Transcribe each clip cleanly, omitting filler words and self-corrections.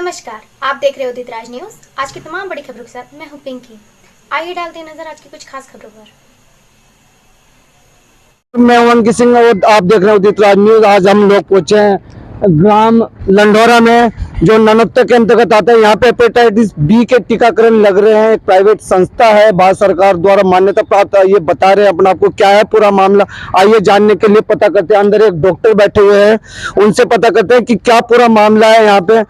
नमस्कार, आप देख रहे हो उदित राज न्यूज। आज की तमाम बड़ी खबरों के साथ मैं हूं पिंकी। आइए डालते हैं नजर आज की कुछ खास खबरों पर। मैं वन सिंह और आप देख रहे हैं उदित राज न्यूज। आज हम लोग पहुंचे हैं ग्राम लंडोरा में, जो ननौत्ता के अंतर्गत आता है। यहाँ पे हेपेटाइटिस बी के टीकाकरण लग रहे हैं। एक प्राइवेट संस्था है, भारत सरकार द्वारा मान्यता प्राप्त है। ये बता रहे हैं अपने आपको क्या है पूरा मामला। आइए जानने के लिए पता करते हैं। अंदर एक डॉक्टर बैठे हुए हैं, उनसे पता करते हैं कि क्या पूरा मामला है, यहाँ पे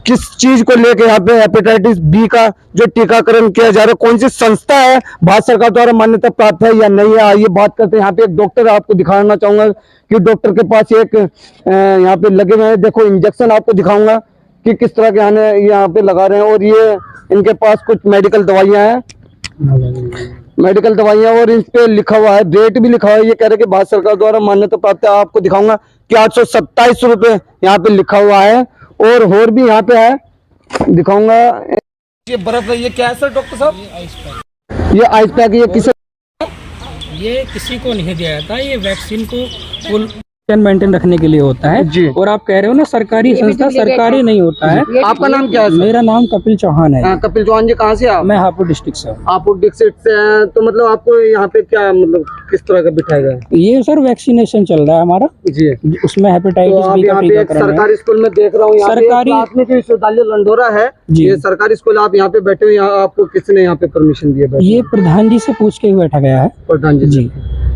किस चीज को लेकर यहाँ पे हेपेटाइटिस बी का जो टीकाकरण किया जा रहा है, कौन सी संस्था है, भारत सरकार द्वारा मान्यता प्राप्त है या नहीं है। आइए बात करते हैं। यहाँ पे एक डॉक्टर आपको दिखाना चाहूंगा कि डॉक्टर के पास एक यहाँ पे लगे हुए हैं, देखो इंजेक्शन आपको दिखाऊंगा कि किस तरह के यहाँ पे लगा रहे हैं। और ये इनके पास कुछ मेडिकल दवाइयां हैं, और इस पे लिखा हुआ है, डेट भी लिखा हुआ है। ये कह रहे कि भारत सरकार द्वारा मान्यता प्राप्त है। आपको दिखाऊंगा कि 827 रुपए यहाँ पे लिखा हुआ है। और भी यहाँ पे है, दिखाऊंगा। ये बर्फ है, ये क्या है सर डॉक्टर साहब? ये आइस पैक। ये किसी को नहीं दिया जाता, ये वैक्सीन को फुल मेंटेन रखने के लिए होता है जी। और आप कह रहे हो ना सरकारी संस्था, सरकारी नहीं होता है। आपका नाम क्या है सर? मेरा नाम कपिल चौहान है। कपिल चौहान जी, कहाँ से आप? मैं हापुड़ डिस्ट्रिक्ट से हूँ। आप डिस्ट्रिक्ट से हैं, तो मतलब आपको यहाँ पे क्या मतलब किस तरह का बिठाएगा? ये सर वैक्सीनेशन चल रहा है हमारा जी। उसमें हेपेटाइटिस तो बी का यहाँ पे एक टीकाकरण है। सरकारी स्कूल में देख रहा हूँ, सरकारी प्राथमिक विश्वविद्यालय लंडोरा है जी। ये सरकारी स्कूल। आप यहाँ पे बैठे हुए, आपको किसने यहाँ पे परमिशन दिया? ये प्रधान जी से पूछ के बैठा गया है। प्रधान जी जी।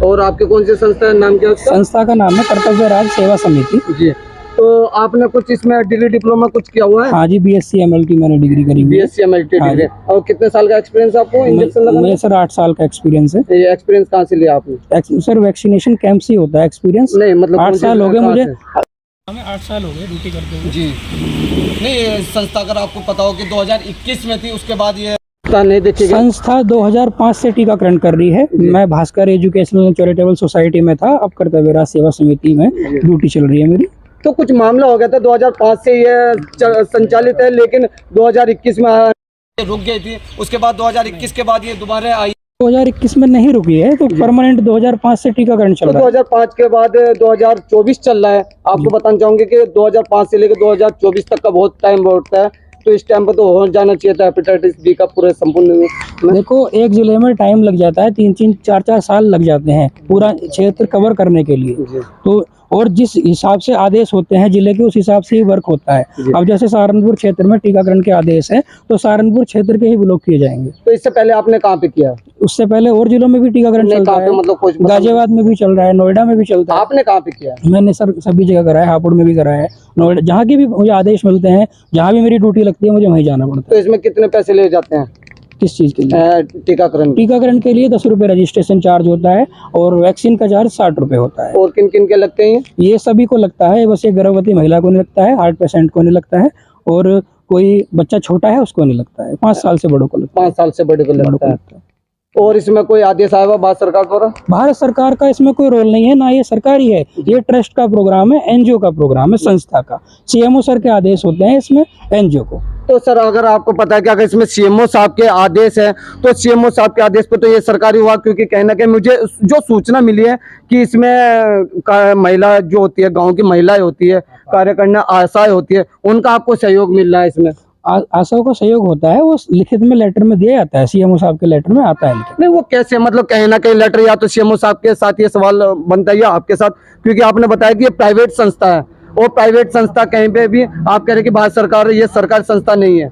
और आपके कौन सी संस्था है, नाम क्या है उसका? संस्था का नाम है कर्तव्य राज सेवा समिति। जी। तो आपने कुछ इसमें डिग्री डिप्लोमा कुछ किया हुआ है? हाँ जी, BSc MLT मैंने डिग्री करी हुई है। BSc MLT हाँ डिग्री। और कितने साल का एक्सपीरियंस आपको इंजेक्शन लगाने? मेरे सर 8 साल का एक्सपीरियंस है। ये एक्सपीरियंस कहाँ से लिया आपने? सर वैक्सीनेशन कैंप से होता है एक्सपीरियंस। नहीं मतलब 8 साल हो गए मुझे। हमें 8 साल हो गए ड्यूटी करते हुए। जी। नहीं, संस्था अगर आपको पता हो कि 2021 में थी, उसके बाद ये नहीं देखिएगा। संस्था 2005 से टीकाकरण कर रही है। मैं Bhaskar educational and charitable society में था, अब कर्तव्य राज सेवा समिति में ड्यूटी चल रही है मेरी। तो कुछ मामला हो गया था, 2005 से ये संचालित है, लेकिन 2021 में रुक गई थी। उसके बाद 2021 के बाद ये दोबारा आई। 2021 में नहीं रुकी है, तो परमानेंट 2005 से टीकाकरण चल रहा है। 2005 के बाद 2024 चल रहा है। आपको बताना चाहूंगे कि 2005 से लेकर 2024 तक का बहुत टाइम होता है, तो इस टाइम पर तो हो जाना चाहिए था हेपेटाइटिस बी का पूरे संपूर्ण। देखो, एक जिले में टाइम लग जाता है, 3-3 4-4 साल लग जाते हैं पूरा क्षेत्र कवर करने के लिए। तो और जिस हिसाब से आदेश होते हैं जिले के, उस हिसाब से ही वर्क होता है। अब जैसे सहारनपुर क्षेत्र में टीकाकरण के आदेश है, तो सहारनपुर क्षेत्र के ही ब्लॉक किए जाएंगे। तो इससे पहले आपने कहाँ पे किया? उससे पहले और जिलों में भी टीकाकरण चल रहा है, मतलब गाजियाबाद में भी चल रहा है, नोएडा में भी चलता है। आपने कहाँ पे किया? मैंने सर सभी जगह करा है, हापुड़ में भी करा है, नोएडा, जहाँ की भी मुझे आदेश मिलते हैं, जहाँ भी मेरी ड्यूटी लगती है, मुझे वहीं जाना पड़ता है। तो इसमें कितने पैसे ले जाते हैं? किस चीज़ के लिए? टीकाकरण के लिए 10 रुपये रजिस्ट्रेशन चार्ज होता है, और वैक्सीन का चार्ज 60 रुपये होता है। और किन किन के लगते हैं? ये सभी को लगता है, बस एक गर्भवती महिला को नहीं लगता है, हार्ट पेशेंट को नहीं लगता है, और कोई बच्चा छोटा है उसको नहीं लगता है। 5 साल से बड़ों को लगता है। 5 साल से बड़े को लगता है। और इसमें कोई आदेश आया हुआ भारत सरकार द्वारा? भारत सरकार का इसमें कोई रोल नहीं है, ना ये सरकारी है, ये ट्रस्ट का प्रोग्राम है, NGO का प्रोग्राम है, संस्था का। CMO सर के आदेश होते हैं इसमें NGO को। तो सर अगर आपको पता है कि अगर इसमें CMO साहब के आदेश है, तो CMO साहब के आदेश पर तो ये सरकारी हुआ, क्योंकि कहीं ना कहीं मुझे जो सूचना मिली है कि इसमें महिला जो होती है, गाँव की महिलाएं होती है, कार्य करना आशाएं होती है, उनका आपको सहयोग मिल रहा है इसमें? आशाओं का सहयोग होता है, वो लिखित में लेटर में दिया जाता है, CMO साहब के लेटर में आता है। नहीं, वो कैसे, मतलब कहीं ना कहीं लेटर या तो CMO साहब के साथ ये सवाल बनता है या आपके साथ, क्योंकि आपने बताया कि ये प्राइवेट संस्था है, और प्राइवेट संस्था कहीं पे भी आप कह रहे कि भारत सरकार, ये सरकारी संस्था नहीं है,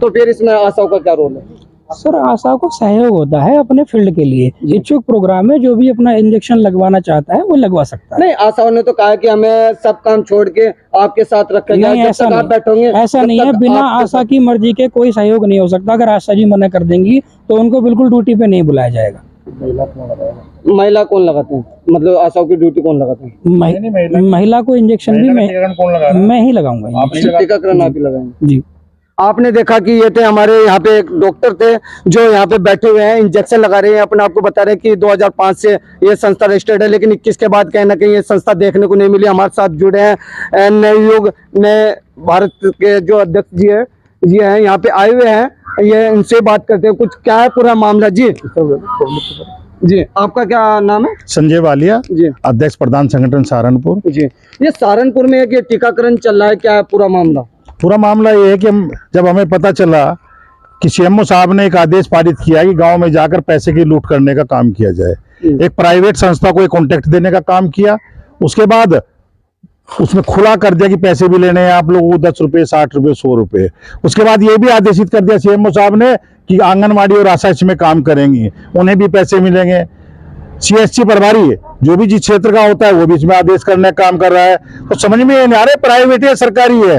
तो फिर इसमें आशाओं का क्या रोल है? सर आशाओं को सहयोग होता है अपने फील्ड के लिए। इच्छुक प्रोग्राम है, जो भी अपना इंजेक्शन लगवाना चाहता है वो लगवा सकता है। नहीं, आशाओं ने तो कहा कि हमें सब काम छोड़ के आपके साथ रखा जाए, ऐसा नहीं है। बिना आशा की मर्जी के कोई सहयोग नहीं हो सकता। अगर आशा जी मना कर देंगी तो उनको बिल्कुल ड्यूटी पे नहीं बुलाया जाएगा। महिला कौन लगाते हैं, मतलब आशाओं की ड्यूटी कौन लगाते हैं? महिला को इंजेक्शन भी मैं ही लगाऊंगा। टीकाकरण आप ही लगाएंगे? जी। आपने देखा कि ये थे हमारे यहाँ पे एक डॉक्टर थे, जो यहाँ पे बैठे हुए हैं, इंजेक्शन लगा रहे हैं। अपने आपको बता रहे हैं कि 2005 से ये संस्था रजिस्टर्ड है, लेकिन 21 के बाद कहीं ना कहीं ये संस्था देखने को नहीं मिली। हमारे साथ जुड़े हैं नवयुग नए भारत के जो अध्यक्ष जी हैं यहाँ पे आए हुए हैं। ये इनसे बात करते हैं, कुछ क्या है पूरा मामला। जी, आपका क्या नाम है? संजय वालिया जी, अध्यक्ष प्रधान संगठन सहारनपुर। जी, ये सहारनपुर में एक टीकाकरण चल रहा है, क्या है पूरा मामला? पूरा मामला ये है कि जब हमें पता चला कि सीएमओ साहब ने एक आदेश पारित किया कि गांव में जाकर पैसे की लूट करने का काम किया जाए, एक प्राइवेट संस्था को एक कॉन्ट्रैक्ट देने का काम किया, उसके बाद उसमें खुला कर दिया कि पैसे भी लेने हैं आप लोगों को 10 रुपए, 60 रुपए, 100 रुपए। उसके बाद ये भी आदेशित कर दिया सीएमओ साहब ने कि आंगनवाड़ी और आशा में काम करेंगी, उन्हें भी पैसे मिलेंगे। सीएससी प्रभारी जो भी जिस क्षेत्र का होता है वो भी इसमें आदेश करने का काम कर रहा है। तो समझ में नहीं आ रहा प्राइवेट है सरकारी है।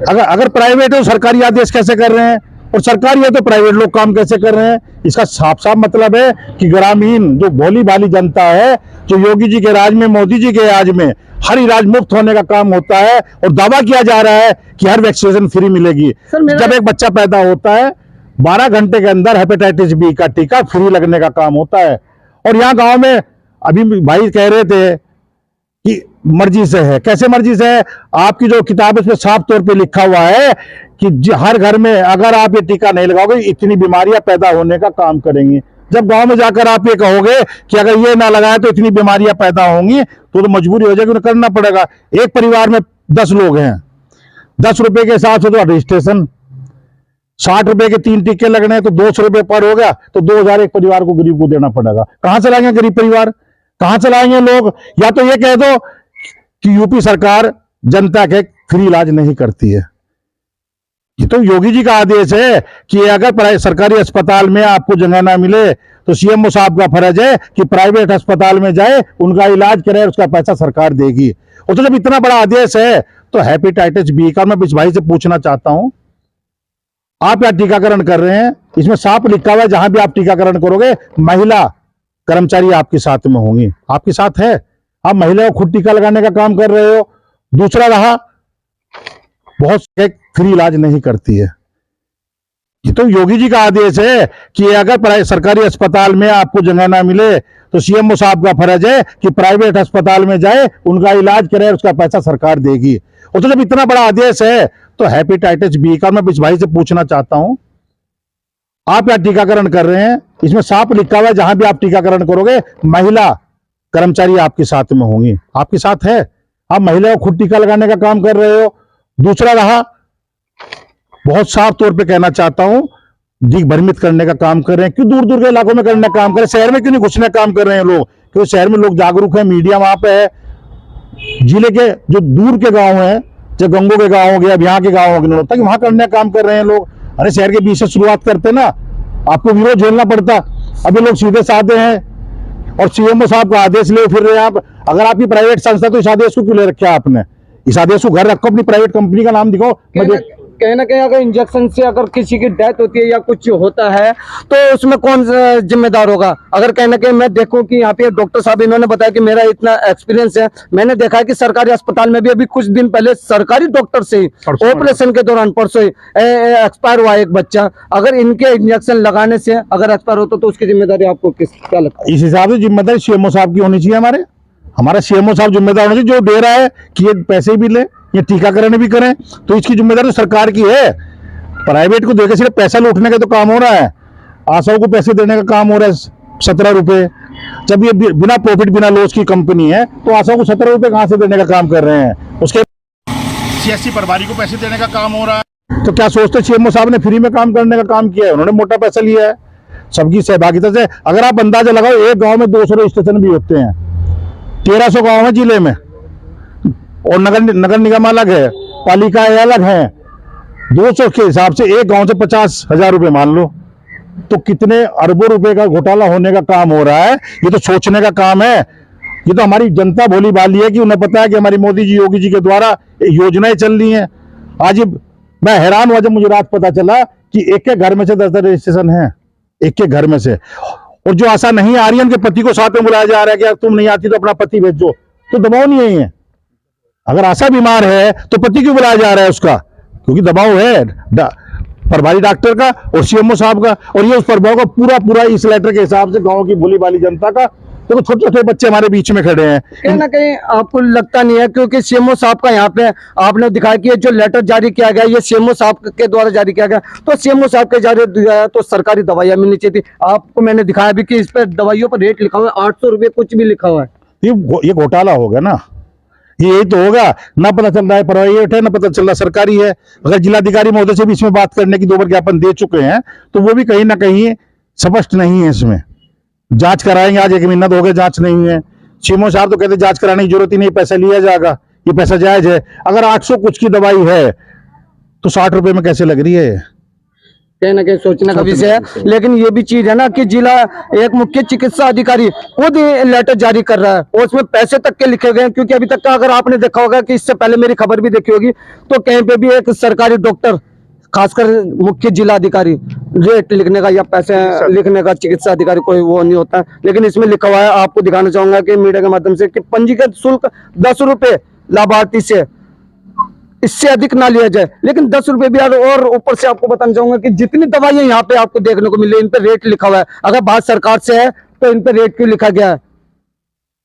अगर प्राइवेट है तो सरकारी आदेश कैसे कर रहे हैं, और सरकारी है तो प्राइवेट लोग काम कैसे कर रहे हैं? इसका साफ साफ मतलब है कि ग्रामीण जो भोली भाली जनता है, जो योगी जी के राज में, मोदी जी के राज में हर इलाज मुफ्त होने का काम होता है, और दावा किया जा रहा है कि हर वैक्सीनेशन फ्री मिलेगी। जब एक बच्चा पैदा होता है 12 घंटे के अंदर हेपेटाइटिस बी का टीका फ्री लगने का काम होता है। और यहाँ गांव में अभी भाई कह रहे थे कि मर्जी से है, कैसे मर्जी से है? आपकी जो किताब है उसमें साफ तौर पे लिखा हुआ है कि हर घर में अगर आप ये टीका नहीं लगाओगे इतनी बीमारियां पैदा होने का काम करेंगी। जब गांव में जाकर आप ये कहोगे कि अगर ये ना लगाए तो इतनी बीमारियां पैदा होंगी, तो मजबूरी हो जाएगी, उन्हें करना पड़ेगा। एक परिवार में 10 लोग हैं, 10 रुपए के हिसाब से तो रजिस्ट्रेशन, 60 रुपए के 3 टीके लगने हैं तो 200 रुपए पर हो गया, तो 2000 एक परिवार को, गरीब को देना पड़ेगा। कहां से लाएंगे गरीब परिवार, कहां से लाएंगे लोग? या तो ये कह दो कि यूपी सरकार जनता के फ्री इलाज नहीं करती है। ये तो योगी जी का आदेश है कि अगर सरकारी अस्पताल में आपको जगह ना मिले तो सीएमओ साहब का फर्ज है कि प्राइवेट अस्पताल में जाए, उनका इलाज करे, उसका पैसा सरकार देगी। और तो जब इतना बड़ा आदेश है तो हेपेटाइटिस बी का मैं इस भाई से पूछना चाहता हूं, आप यहाँ टीकाकरण कर रहे हैं, इसमें साफ लिखा हुआ है जहां भी आप टीकाकरण करोगे महिला कर्मचारी आपके साथ में होंगी, आपके साथ है, आप महिला को खुद टीका लगाने का काम कर रहे हो। दूसरा रहा, बहुत से फ्री इलाज नहीं करती है। ये तो योगी जी का आदेश है कि अगर सरकारी अस्पताल में आपको जगह ना मिले तो सीएमओ साहब का फर्ज है कि प्राइवेट अस्पताल में जाए, उनका इलाज करे, उसका पैसा सरकार देगी। और तो जब इतना बड़ा आदेश है तो हेपेटाइटिस बी का मैं इस भाई से पूछना चाहता हूं, आप यहाँ टीकाकरण कर रहे हैं, इसमें साफ लिखा हुआ है जहां भी आप टीकाकरण करोगे महिला कर्मचारी आपके साथ में होंगी, आपके साथ है, आप महिला को खुद टीका लगाने का काम कर रहे हो। दूसरा रहा, बहुत साफ तौर पे कहना चाहता हूं, दिग्भ्रमित करने का काम कर रहे हैं। क्यों दूर दूर के इलाकों में करने का काम कर रहे हैं, शहर में क्यों नहीं घुसने का काम कर रहे हैं लोग? क्योंकि शहर में लोग जागरूक है, मीडिया वहां पे है। जिले के जो दूर के गांव हैं, चाहे गंगो के गांव हो गया, अब यहाँ के गांव हो गए, तक वहां करने का काम कर रहे हैं लोग। अरे शहर के बीच से शुरुआत करते ना, आपको विरोध झेलना पड़ता। अभी लोग सीधे साधे हैं और सीएमओ साहब का आदेश ले फिर रहे हैं आप। अगर आपकी प्राइवेट संस्था तो इस आदेश को क्यों ले रखा आपने? इस आदेश को घर रखो, अपनी प्राइवेट कंपनी का नाम दिखाओ। कहीं ना कहीं अगर इंजेक्शन से अगर किसी की डेथ होती है या कुछ होता है तो उसमें कौन जिम्मेदार होगा? अगर कहीं ना कहीं मैं देखूं कि यहाँ पे डॉक्टर साहब इन्होंने बताया कि मेरा इतना एक्सपीरियंस है, मैंने देखा है कि सरकारी अस्पताल में भी अभी कुछ दिन पहले सरकारी डॉक्टर से ऑपरेशन के दौरान परसों एक्सपायर हुआ एक बच्चा। अगर इनके इंजेक्शन लगाने से अगर एक्सपायर होता तो उसकी जिम्मेदारी आपको क्या लगता है? इस हिसाब से जिम्मेदारी सीएमओ साहब की होनी चाहिए। हमारा सीएमओ साहब जिम्मेदार होना चाहिए, जो दे रहा है कि ये पैसे भी ले, ये टीकाकरण भी करें, तो इसकी जिम्मेदारी तो सरकार की है। प्राइवेट को देकर सिर्फ पैसा लूटने का तो काम हो रहा है, आशाओं को पैसे देने का काम हो रहा है 17 रुपए। जब ये बिना प्रॉफिट बिना लॉस की कंपनी है तो आशाओं को 17 रुपए कहां से देने का काम कर रहे हैं? उसके सीएससी प्रभारी को पैसे देने का काम हो रहा है। तो क्या सोचते सीएमओ साहब ने फ्री में काम करने का काम किया है? उन्होंने मोटा पैसा लिया है सबकी सहभागिता से। अगर आप अंदाजा लगाओ, एक गाँव में 200 रजिस्ट्रेशन भी होते हैं, 1300 गाँव है जिले में, और नगर निगम अलग है, पालिका अलग है। 200 के हिसाब से एक गांव से 50,000 रुपए मान लो, तो कितने अरबों रुपए का घोटाला होने का काम हो रहा है। ये तो सोचने का काम है। ये तो हमारी जनता भोली भाली है कि उन्हें पता है कि हमारी मोदी जी, योगी जी के द्वारा योजनाएं चल रही हैं। आज मैं हैरान हुआ जब मुझे रात पता चला कि एक के घर में से 10 रजिस्ट्रेशन है, एक के घर में से। और जो आशा नहीं आ रही है उनके पति को साथ में बुलाया जा रहा है कि तुम नहीं आती तो अपना पति भेजो, तो दबाव नहीं है। अगर आशा बीमार है तो पति क्यों बुलाया जा रहा है उसका? क्योंकि दबाव है प्रभारी डॉक्टर का और सीएमओ साहब का, और ये उस प्रभाव का पूरा इस लेटर के हिसाब से गांव की भोली भाली जनता का। तो छोटे छोटे बच्चे हमारे बीच में खड़े हैं। कहीं ना कहीं आपको लगता नहीं है क्योंकि सीएमओ साहब का यहाँ पे आपने दिखाया कि ये जो लेटर जारी किया गया ये सीएमओ साहब के द्वारा जारी किया गया, तो सीएमओ साहब के जारी तो सरकारी दवाइयां मिलनी चाहिए थी। आपको मैंने दिखाया भी कि इस पर दवाइयों पर रेट लिखा हुआ है 800 रुपये, कुछ भी लिखा हुआ है। ये घोटाला हो गया ना, यही तो होगा। ना पता चल रहा है प्राइवेट है, ना पता चल रहा सरकारी है। अगर जिलाधिकारी महोदय से भी इसमें बात करने की 2 बार ज्ञापन दे चुके हैं, तो वो भी कहीं ना कहीं स्पष्ट नहीं है। इसमें जांच कराएंगे, आज 1 महीना तो हो गया, जांच नहीं है। सीएमओ साहब तो कहते जांच कराने की जरूरत ही नहीं, पैसा लिया जाएगा, ये पैसा जायज है। अगर 800 कुछ की दवाई है तो 60 रुपए में कैसे लग रही है? कहीं ना कहीं सोचने का विषय है। लेकिन ये भी चीज है ना कि जिला एक मुख्य चिकित्सा अधिकारी खुद लेटर जारी कर रहा है और उसमें पैसे तक के लिखे गए हैं। क्योंकि अभी तक का अगर आपने देखा होगा कि इससे पहले मेरी खबर भी देखी होगी, तो कहीं पे भी एक सरकारी डॉक्टर, खासकर मुख्य जिला अधिकारी, रेट लिखने का या पैसे लिखने का चिकित्सा अधिकारी कोई वो नहीं होता है। लेकिन इसमें लिखा हुआ है, आपको दिखाना चाहूंगा कि मीडिया के माध्यम से, कि पंजीकृत शुल्क 10 रुपए लाभार्थी से, इससे अधिक ना लिया जाए। लेकिन 10 रुपए भी यार, और ऊपर से आपको बताना चाहूंगा कि जितनी दवाइयां यहाँ पे आपको देखने को मिल रही है, इन पे रेट लिखा हुआ है। अगर भारत सरकार से है तो इन पे रेट क्यों लिखा गया है?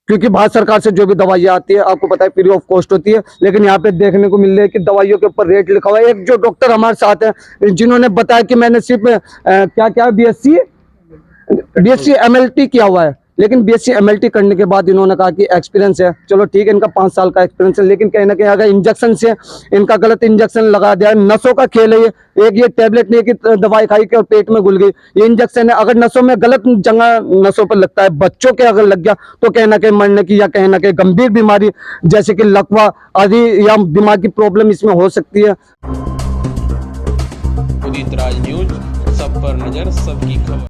क्योंकि भारत सरकार से जो भी दवाइयां आती है, आपको पता है, फ्री ऑफ कॉस्ट होती है। लेकिन यहाँ पे देखने को मिल रहा है कि दवाइयों के ऊपर रेट लिखा हुआ है। एक जो डॉक्टर हमारे साथ है, जिन्होंने बताया कि मैंने सिर्फ क्या बीएससी एमएलटी किया हुआ है, लेकिन बीएससी एमएलटी करने के बाद इन्होंने कहा कि एक्सपीरियंस है। चलो ठीक है, इनका 5 साल का एक्सपीरियंस है, लेकिन कहीं ना कहीं अगर इंजेक्शन से इनका गलत इंजेक्शन लगा दिया, नसों का खेल है ये। एक ये टेबलेट नहीं कि दवाई खाई के और पेट में घुल गई, ये इंजेक्शन है। अगर नसों में गलत जगह नसों पर लगता है, बच्चों के अगर लग गया, तो कहीं ना कहीं मरने की या कहीं ना कहीं गंभीर बीमारी जैसे कि लकवा आदि या दिमाग की प्रॉब्लम इसमें हो सकती है। उदित राज न्यूज, सब पर नजर, सबकी खबर।